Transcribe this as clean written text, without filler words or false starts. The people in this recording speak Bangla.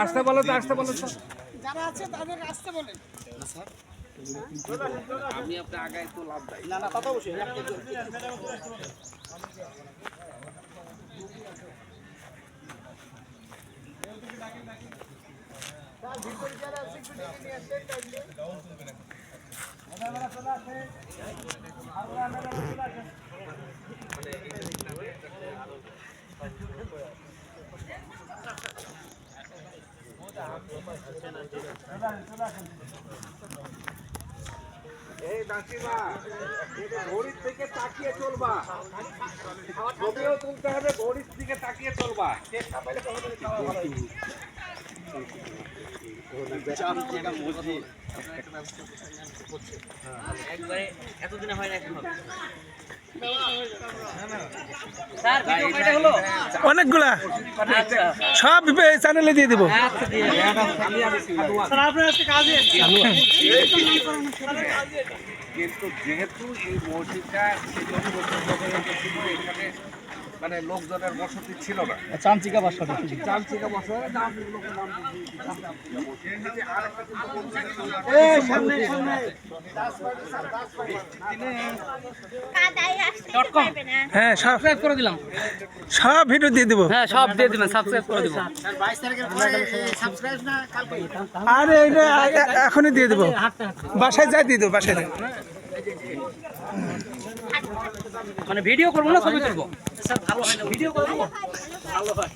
আসতে বলো তো, আসতে বলো তো। যারা আছে তাদের আসতে বলেন। আমি আপনার আগায় তো লাভ দেয় না না, কথা বসে এই দাসিমা, এটা ঘড়ির দিকে তাকিয়ে চলবা, ছবিও তুলতে হবে, ঘড়ির দিকে তাকিয়ে চলবা। একবারে এতদিনে হয় না এখন হবে। স্যার ভিডিও কয়টা হলো? অনেকগুলা আচ্ছা সব চ্যানেলে দিয়ে দিব। আচ্ছা দিয়ে স্যার আপনার আজকে কাজে কিন্তু যেহেতু এই মসজিদটা 60 বছর পর্যন্ত ছিল, এখানে মানে লোকজনের বসতি ছিল না, চামচিকা বাসাটা চামচিকা বছর নাম লোকের নাম হ্যাঁ সব সাবস্ক্রাইব করে দিলাম। সব ভিডিও দিয়ে দিব। হ্যাঁ সব দিয়ে দিবেন, সাবস্ক্রাইব করে দিব। 22 তারিখের পরে সাবস্ক্রাইব না কালকে আরে এটা এখনই দিয়ে দিব, বাসায় যাই দিয়ে দেবো, বাসায় যাই। মানে ভিডিও করবো না ছবি তুলবো? স্যার ভালো হয় না, ভিডিও করবো ভালো হয়।